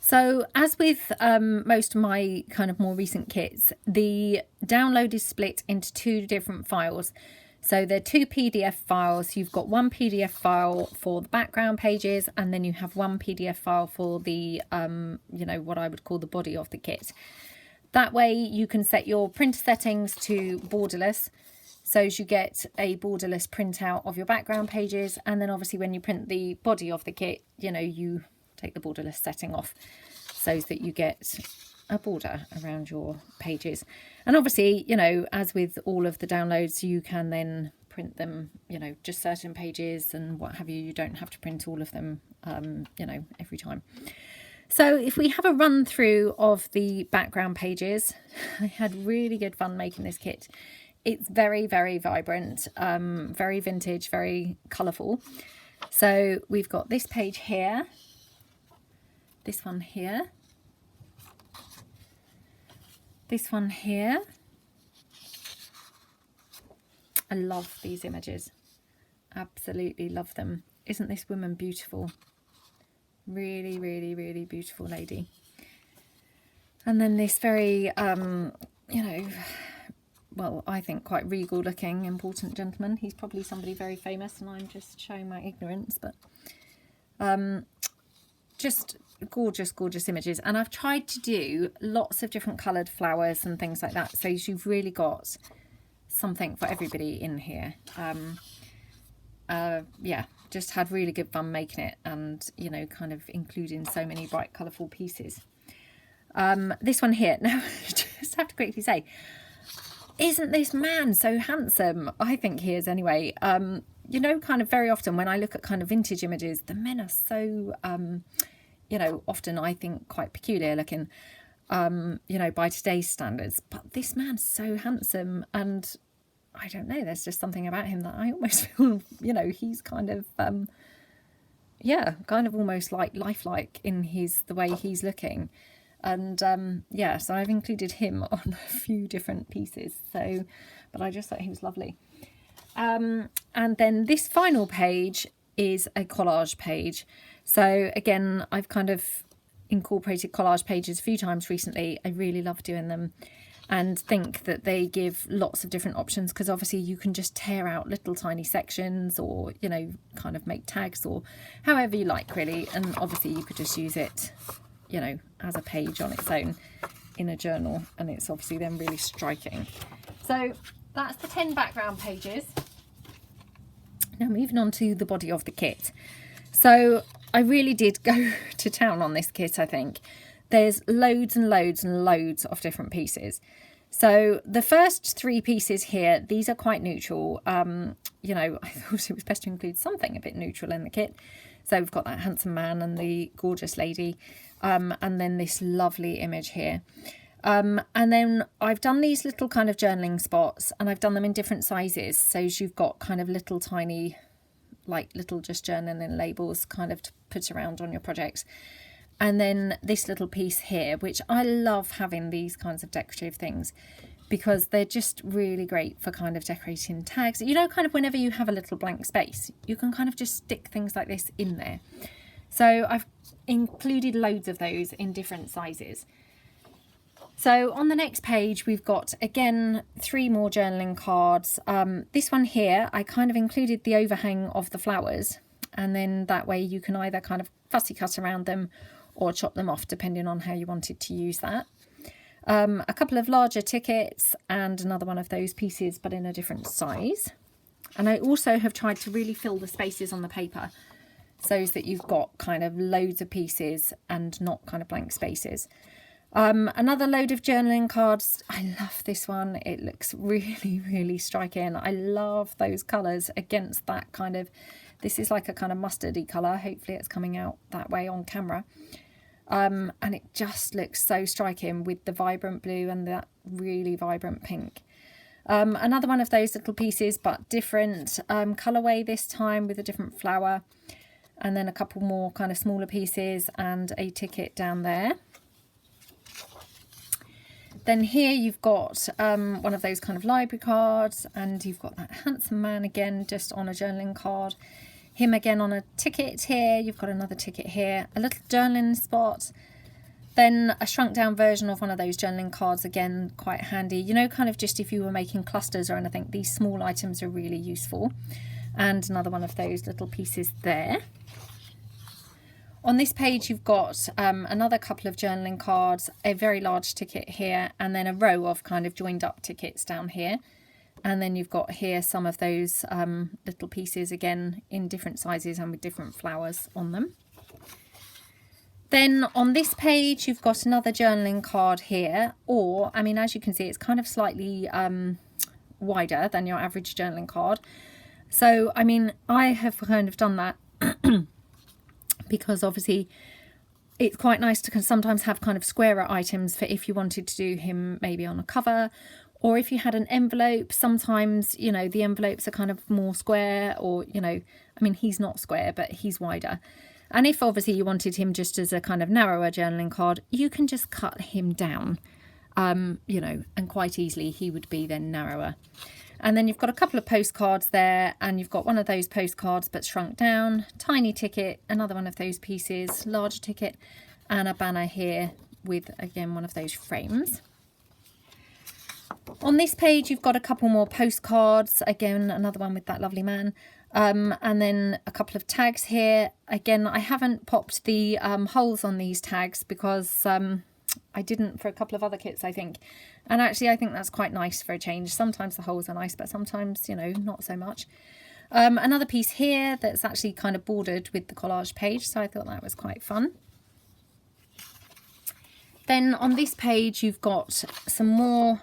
So as with most of my kind of more recent kits, the download is split into two different files. So they're two PDF files. You've got one PDF file for the background pages, and then you have one PDF file for the, you know, what I would call the body of the kit. That way you can set your printer settings to borderless. So as you get a borderless printout of your background pages, and then obviously when you print the body of the kit, you know, you take the borderless setting off so that you get a border around your pages. And obviously, you know, as with all of the downloads, you can then print them, you know, just certain pages and what have you. You don't have to print all of them, you know, every time. So if we have a run through of the background pages, I had really good fun making this kit. It's very, very vibrant, very vintage, very colourful. So we've got this page here, this one here, this one here. I love these images, absolutely love them. Isn't this woman beautiful? Really, really, really beautiful lady. And then this very, you know, well, I think quite regal looking, important gentleman. He's probably somebody very famous and I'm just showing my ignorance, but just gorgeous, gorgeous images. And I've tried to do lots of different coloured flowers and things like that. So you've really got something for everybody in here. Yeah, just had really good fun making it and, you know, kind of including so many bright, colourful pieces. This one here, now I just have to quickly say, isn't this man so handsome? I think he is anyway. You know, kind of very often when I look at kind of vintage images, the men are so, you know, often I think quite peculiar looking, you know, by today's standards. But this man's so handsome, and I don't know, there's just something about him that I almost feel, you know, he's kind of, yeah, kind of almost like lifelike in the way he's looking. And yeah, so I've included him on a few different pieces. So, but I just thought he was lovely. And then this final page is a collage page. So again, I've kind of incorporated collage pages a few times recently. I really love doing them and think that they give lots of different options, because obviously you can just tear out little tiny sections or, you know, kind of make tags or however you like really. And obviously you could just use it, you know, as a page on its own in a journal, and it's obviously then really striking. So that's the 10 background pages. Now moving on to the body of the kit. So I really did go to town on this kit, I think. There's loads and loads and loads of different pieces. So the first 3 pieces here, these are quite neutral. You know, I thought it was best to include something a bit neutral in the kit. So we've got that handsome man and the gorgeous lady, and then this lovely image here. And then I've done these little kind of journaling spots, and I've done them in different sizes. So you've got kind of little tiny, like little just journaling labels kind of to put around on your projects. And then this little piece here, which I love having these kinds of decorative things because they're just really great for kind of decorating tags. You know, kind of whenever you have a little blank space, you can kind of just stick things like this in there. So I've included loads of those in different sizes. So on the next page, we've got, again, 3 more journaling cards. This one here, I kind of included the overhang of the flowers, and then that way you can either kind of fussy cut around them or chop them off depending on how you wanted to use that. A couple of larger tickets and another one of those pieces, but in a different size. And I also have tried to really fill the spaces on the paper so that you've got kind of loads of pieces and not kind of blank spaces. Another load of journaling cards. I love this one. It looks really, really striking. I love those colours against that kind of, this is like a kind of mustardy colour. Hopefully it's coming out that way on camera. And it just looks so striking with the vibrant blue and that really vibrant pink. Another one of those little pieces, but different colourway this time with a different flower. And then a couple more kind of smaller pieces and a ticket down there. Then here you've got one of those kind of library cards, and you've got that handsome man again just on a journaling card. Him again on a ticket here. You've got another ticket here. A little journaling spot. Then a shrunk down version of one of those journaling cards, again, quite handy. You know, kind of just if you were making clusters or anything, these small items are really useful. And another one of those little pieces there. On this page, you've got another couple of journaling cards, a very large ticket here, and then a row of kind of joined up tickets down here. And then you've got here some of those little pieces, again, in different sizes and with different flowers on them. Then on this page, you've got another journaling card here, or, I mean, as you can see, it's kind of slightly wider than your average journaling card. So, I mean, I have kind of done that because obviously it's quite nice to sometimes have kind of squarer items for if you wanted to do him maybe on a cover, or if you had an envelope. Sometimes, you know, the envelopes are kind of more square, or, you know, I mean, he's not square, but he's wider. And if obviously you wanted him just as a kind of narrower journaling card, you can just cut him down, you know, and quite easily he would be then narrower. And then you've got a couple of postcards there, and you've got one of those postcards but shrunk down, tiny ticket, another one of those pieces, larger ticket, and a banner here with, again, one of those frames. On this page, you've got a couple more postcards, again, another one with that lovely man. And then a couple of tags here. Again, I haven't popped the holes on these tags because I didn't for a couple of other kits, I think. And actually, I think that's quite nice for a change. Sometimes the holes are nice, but sometimes, you know, not so much. Another piece here that's actually kind of bordered with the collage page, so I thought that was quite fun. Then on this page, you've got some more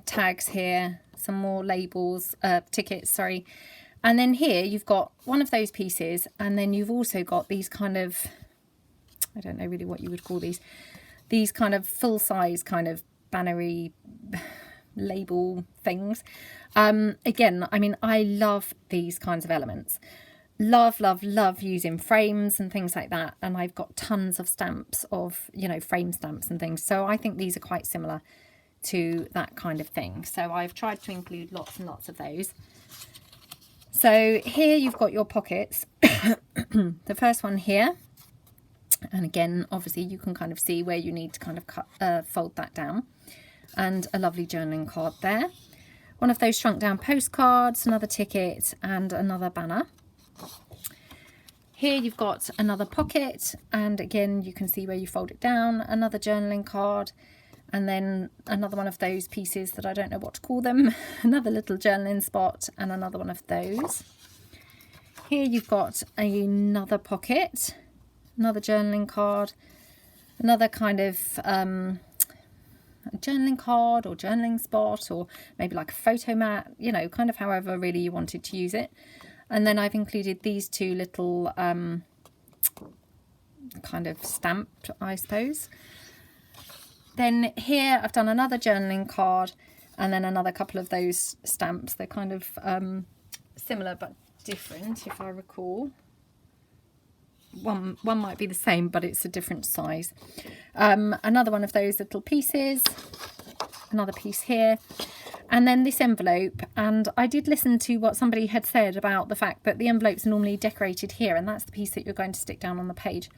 tags here, some more labels, tickets, sorry. And then here you've got one of those pieces, and then you've also got these kind of, I don't know really what you would call these kind of full-size kind of bannery label things. Again, I mean, I love these kinds of elements. Love, love, love using frames and things like that. And I've got tons of stamps of, you know, frame stamps and things. So I think these are quite similar to that kind of thing. So I've tried to include lots and lots of those. So here you've got your pockets, the first one here, and again, obviously you can kind of see where you need to kind of fold that down, and a lovely journaling card there. One of those shrunk down postcards, another ticket, and another banner. Here you've got another pocket, and again, you can see where you fold it down, another journaling card, and then another one of those pieces that I don't know what to call them, another little journaling spot, and another one of those. Here you've got another pocket, another journaling card, another kind of journaling card or journaling spot, or maybe like a photo mat, you know, kind of however really you wanted to use it. And then I've included these two little kind of stamped, I suppose. Then here I've done another journaling card, and then another couple of those stamps. They're kind of similar but different, if I recall. One might be the same, but it's a different size. Another one of those little pieces, another piece here, and then this envelope. And I did listen to what somebody had said about the fact that the envelope's normally decorated here, and that's the piece that you're going to stick down on the page.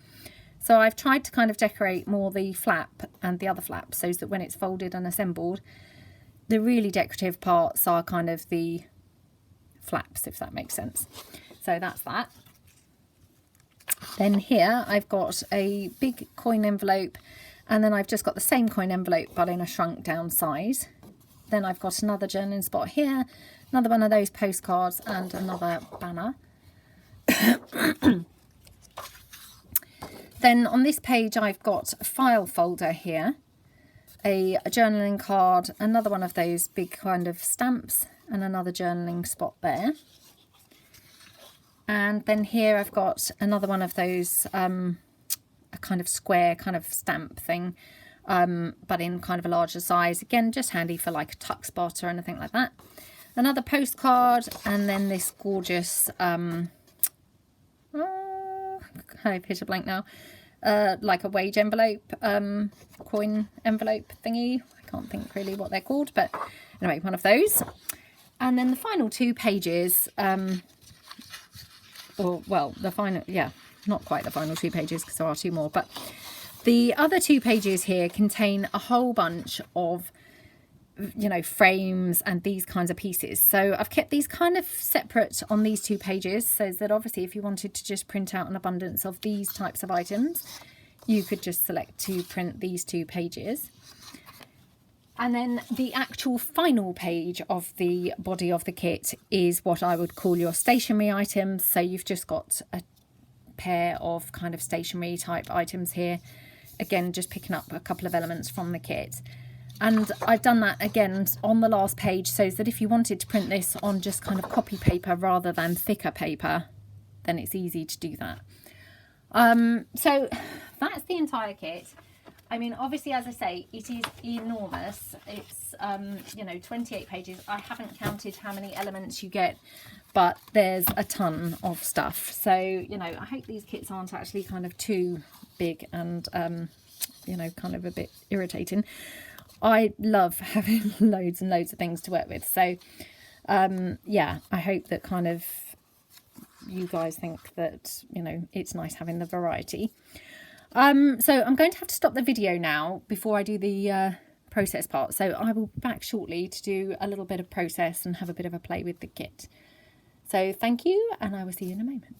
So I've tried to kind of decorate more the flap and the other flap, so that when it's folded and assembled, the really decorative parts are kind of the flaps, if that makes sense. So that's that. Then here I've got a big coin envelope, and then I've just got the same coin envelope but in a shrunk down size. Then I've got another journaling spot here, another one of those postcards, and another banner. Then on this page I've got a file folder here, a journaling card, another one of those big kind of stamps, and another journaling spot there. And then here I've got another one of those, a kind of square kind of stamp thing, but in kind of a larger size. Again, just handy for like a tuck spot or anything like that. Another postcard, and then this gorgeous, I've hit a blank now, like a wage envelope, coin envelope thingy. I can't think really what they're called, but anyway, one of those. And then the final two pages, or well, the final, yeah, not quite the final two pages because there are two more, but The other 2 pages here contain a whole bunch of, you know, frames and these kinds of pieces. So I've kept these kind of separate on these 2 pages, so that obviously if you wanted to just print out an abundance of these types of items, you could just select to print these 2 pages. And then the actual final page of the body of the kit is what I would call your stationery items. So you've just got a pair of kind of stationery type items here. Again, just picking up a couple of elements from the kit. And I've done that again on the last page, so that if you wanted to print this on just kind of copy paper rather than thicker paper, then it's easy to do that. So that's the entire kit. I mean, obviously, as I say, it is enormous. It's, you know, 28 pages. I haven't counted how many elements you get, but there's a ton of stuff. So, you know, I hope these kits aren't actually kind of too big and, you know, kind of a bit irritating. I love having loads and loads of things to work with. So, yeah, I hope that kind of you guys think that, you know, it's nice having the variety. So I'm going to have to stop the video now before I do the process part. So I will be back shortly to do a little bit of process and have a bit of a play with the kit. So thank you, and I will see you in a moment.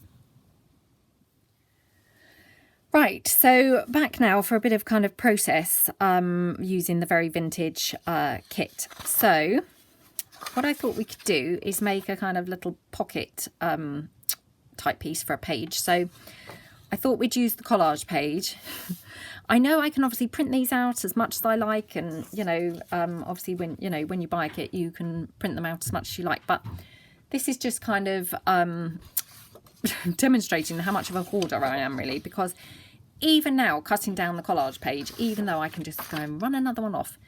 Right, so back now for a bit of kind of process using the very vintage kit. So what I thought we could do is make a kind of little pocket type piece for a page. So I thought we'd use the collage page. I know I can obviously print these out as much as I like, and you know, obviously when you buy a kit you can print them out as much as you like, but this is just kind of demonstrating how much of a hoarder I am, really, because even now cutting down the collage page, even though I can just go and run another one off,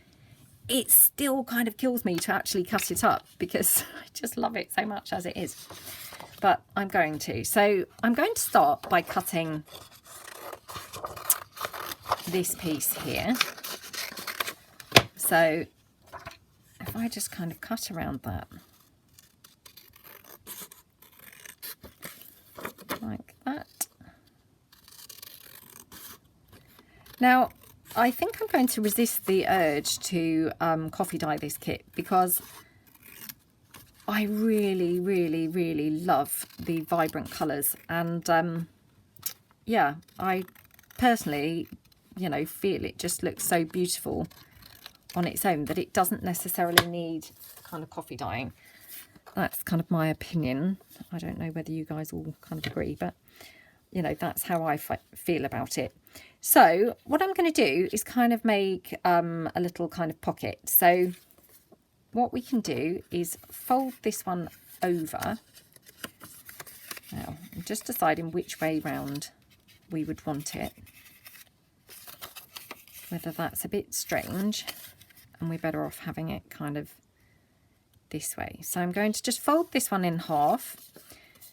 it still kind of kills me to actually cut it up because I just love it so much as it is. But I'm going to. So I'm going to start by cutting this piece here. So if I just kind of cut around that like that. Now I think I'm going to resist the urge to coffee dye this kit because I really, really, really love the vibrant colours, and yeah, I personally, you know, feel it just looks so beautiful on its own that it doesn't necessarily need kind of coffee dyeing. That's kind of my opinion. I don't know whether you guys all kind of agree, but you know, that's how I feel about it. So what I'm going to do is kind of make a little kind of pocket. So what we can do is fold this one over. Now, I'm just deciding which way round we would want it. Whether that's a bit strange, and we're better off having it kind of this way. So I'm going to just fold this one in half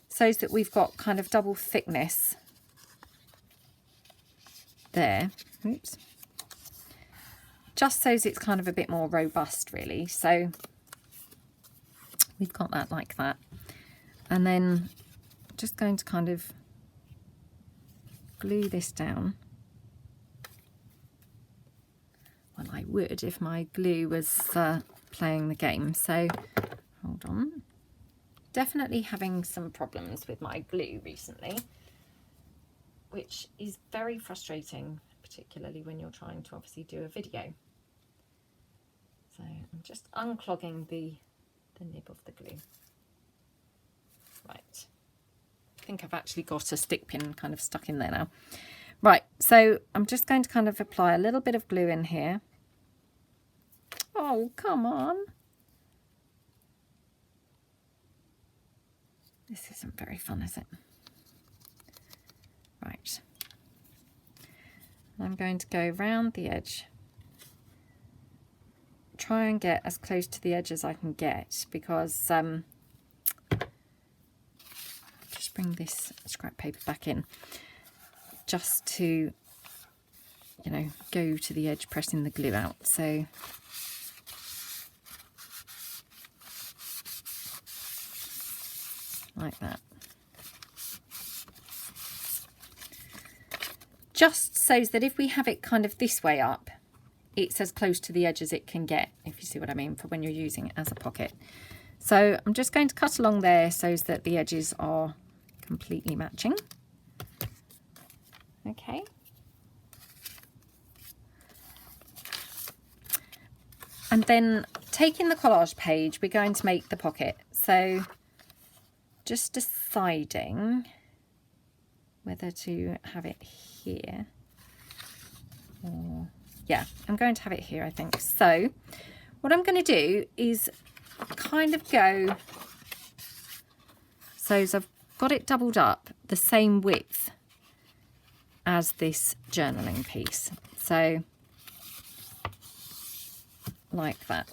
so that we've got kind of double thickness there. Oops. Just so it's kind of a bit more robust, really. So we've got that like that. And then just going to kind of glue this down. Well, I would if my glue was playing the game. So hold on. Definitely having some problems with my glue recently, which is very frustrating, particularly when you're trying to obviously do a video. So I'm just unclogging the nib of the glue. Right. I think I've actually got a stick pin kind of stuck in there now. Right, so I'm just going to kind of apply a little bit of glue in here. Oh, come on. This isn't very fun, is it? Right. I'm going to go round the edge. Try and get as close to the edge as I can get, because just bring this scrap paper back in just to, you know, go to the edge, pressing the glue out. So like that. just so that if we have it kind of this way up, it's as close to the edge as it can get, if you see what I mean, for when you're using it as a pocket. So I'm just going to cut along there so that the edges are completely matching. Okay. And then taking the collage page, we're going to make the pocket. So just deciding whether to have it here or, yeah, I'm going to have it here, I think. So what I'm going to do is kind of go, so as I've got it doubled up the same width as this journaling piece. So like that.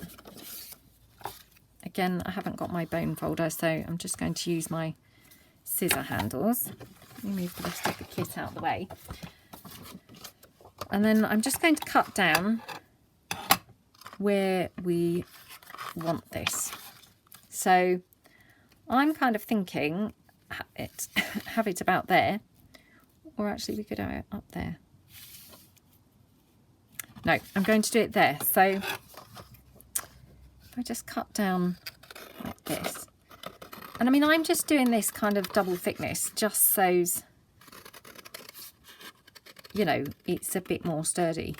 Again, I haven't got my bone folder, so I'm just going to use my scissor handles. Let me move the rest of the kit out of the way. And then I'm just going to cut down where we want this. So I'm kind of thinking have it about there, or actually we could have it up there. No, I'm going to do it there. So if I just cut down like this, and I mean, I'm just doing this kind of double thickness just so, you know, it's a bit more sturdy.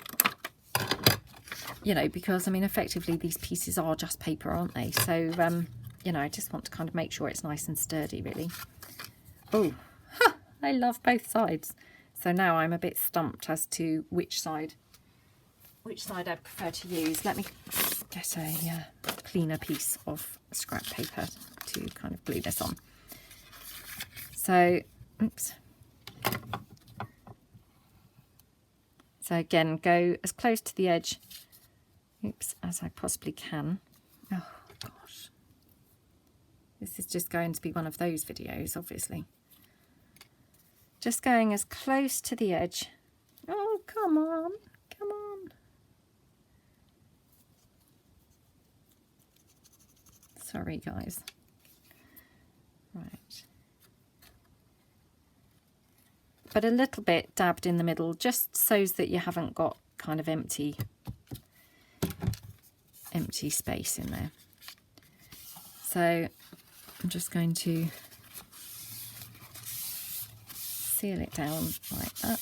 You know, because I mean, effectively these pieces are just paper, aren't they? So, you know, I just want to kind of make sure it's nice and sturdy, really. Oh, I love both sides. So now I'm a bit stumped as to which side I prefer to use. Let me get a cleaner piece of scrap paper to kind of glue this on. So, oops. So again, go as close to the edge, oops, as I possibly can. Oh gosh, this is just going to be one of those videos, obviously. Just going as close to the edge. Oh, come on, come on. Sorry, guys. Right. But a little bit dabbed in the middle, just so that you haven't got kind of empty space in there. So I'm just going to seal it down like that.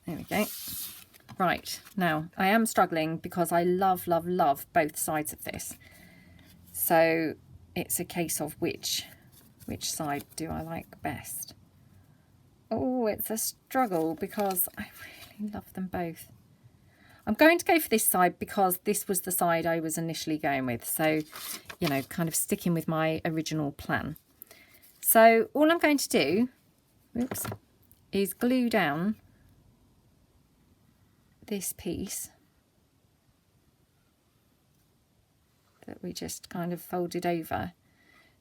There we go. Right, now I am struggling because I love, love, love both sides of this. So it's a case of which side do I like best. Oh, it's a struggle because I really love them both. I'm going to go for this side because this was the side I was initially going with. So, you know, kind of sticking with my original plan. So all I'm going to do, oops, is glue down this piece that we just kind of folded over.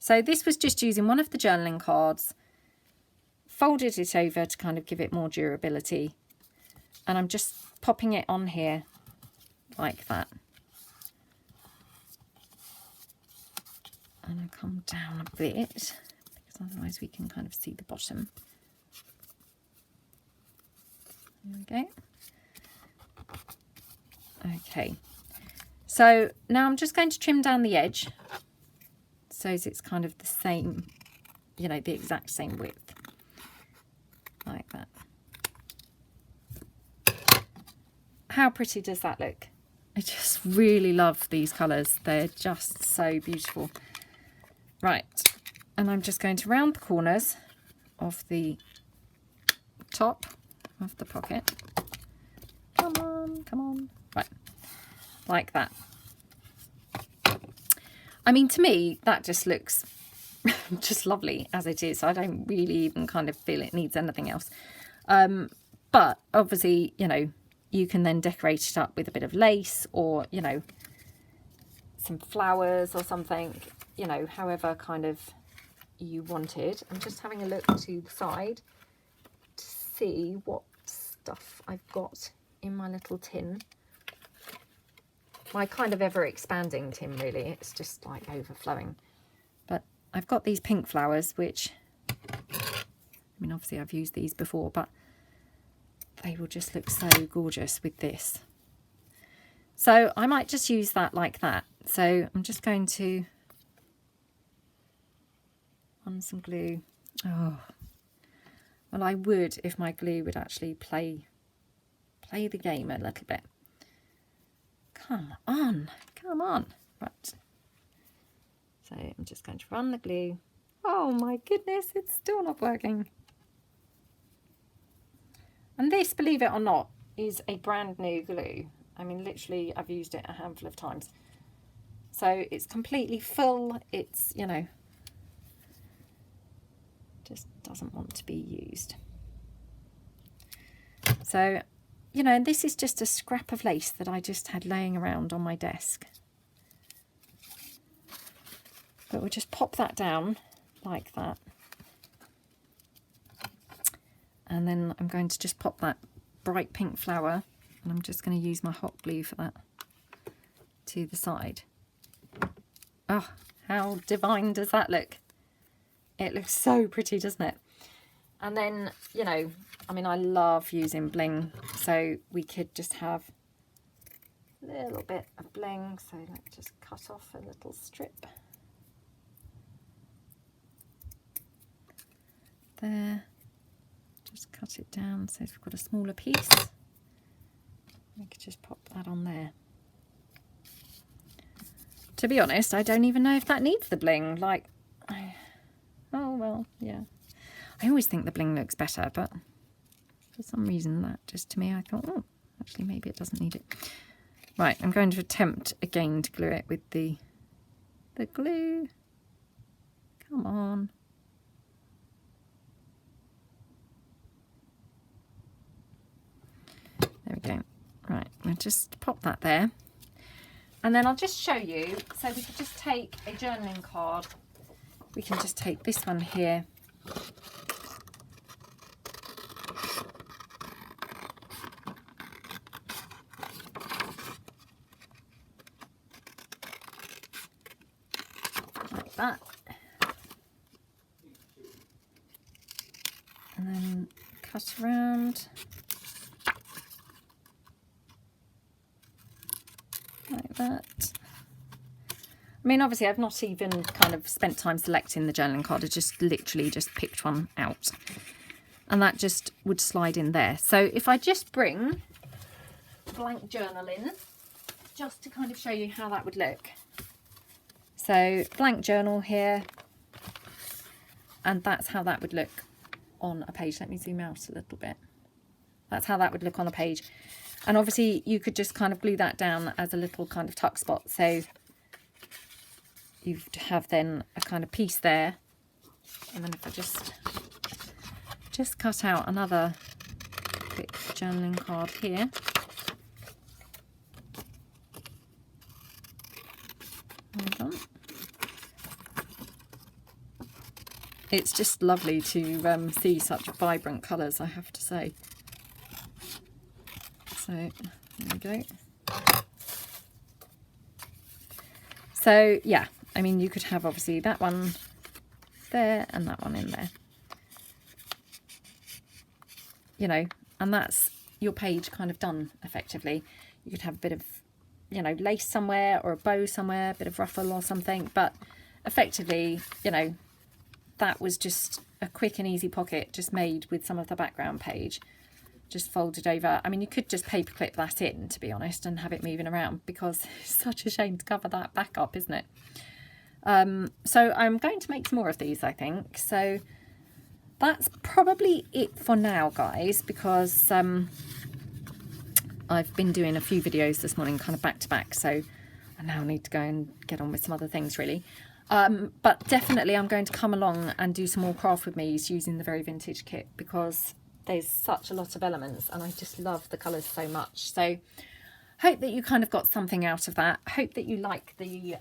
So this was just using one of the journaling cards, folded it over to kind of give it more durability, and I'm just popping it on here like that. And I come down a bit because otherwise we can kind of see the bottom. There we go. Okay, so now I'm just going to trim down the edge so it's kind of the same, you know, the exact same width, like that. How pretty does that look? I just really love these colours. They're just so beautiful. Right, and I'm just going to round the corners of the top of the pocket. Come on, come on. Right, like that. I mean, to me, that just looks just lovely as it is. I don't really even kind of feel it needs anything else. But obviously, you know, you can then decorate it up with a bit of lace or, you know, some flowers or something, you know, however kind of you want it. I'm just having a look to the side to see what stuff I've got in my little tin. my kind of ever expanding tin really. It's just like overflowing. But I've got these pink flowers, which, I mean, obviously I've used these before, but they will just look so gorgeous with this. So I might just use that like that. So I'm just going to on some glue. Oh, well, I would if my glue would actually play the game a little bit. Come on, come on. Right. So I'm just going to run the glue. Oh my goodness, it's still not working. And this, believe it or not, is a brand new glue. I mean, literally, I've used it a handful of times. So it's completely full. It's, you know, just doesn't want to be used. So, you know, this is just a scrap of lace that I just had laying around on my desk. But we'll just pop that down like that. And then I'm going to just pop that bright pink flower, and I'm just going to use my hot glue for that to the side. Oh, how divine does that look? It looks so pretty, doesn't it? And then, you know, I mean, I love using bling, so we could just have a little bit of bling. So let's just cut off a little strip there. Just cut it down so we've got a smaller piece. We could just pop that on there. To be honest, I don't even know if that needs the bling. Like, oh well, yeah. I always think the bling looks better, but for some reason that just to me, I thought, oh, actually maybe it doesn't need it. Right, I'm going to attempt again to glue it with the glue. Come on. There we go. Right, we'll just pop that there. And then I'll just show you. So we could just take a journaling card. We can just take this one here. Like that. And then cut around. Like that. I mean, obviously I've not even kind of spent time selecting the journaling card. I just literally just picked one out, and that just would slide in there. So if I just bring blank journal in, just to kind of show you how that would look. So blank journal here, and that's how that would look on a page. Let me zoom out a little bit. That's how that would look on a page. And obviously you could just kind of glue that down as a little kind of tuck spot. So you have then a kind of piece there. And then if I just cut out another quick journaling card here. Hold on. It's just lovely to see such vibrant colours, I have to say. So there we go. So yeah, I mean, you could have obviously that one there and that one in there, you know, and that's your page kind of done effectively. You could have a bit of, you know, lace somewhere or a bow somewhere, a bit of ruffle or something, but effectively, you know, that was just a quick and easy pocket just made with some of the background page. Just folded over. I mean, you could just paper clip that in, to be honest, and have it moving around, because it's such a shame to cover that back up, isn't it? So I'm going to make some more of these, I think. So that's probably it for now, guys, because I've been doing a few videos this morning kind of back to back, so I now need to go and get on with some other things really. But definitely I'm going to come along and do some more craft with me's using the Very Vintage kit, because there's such a lot of elements and I just love the colours so much. So hope that you kind of got something out of that. Hope that you like the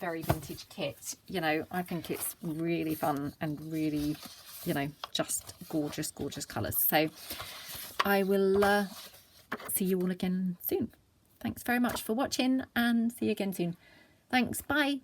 Very Vintage kit. You know, I think it's really fun and really, you know, just gorgeous, gorgeous colours. So I will see you all again soon. Thanks very much for watching and see you again soon. Thanks, bye.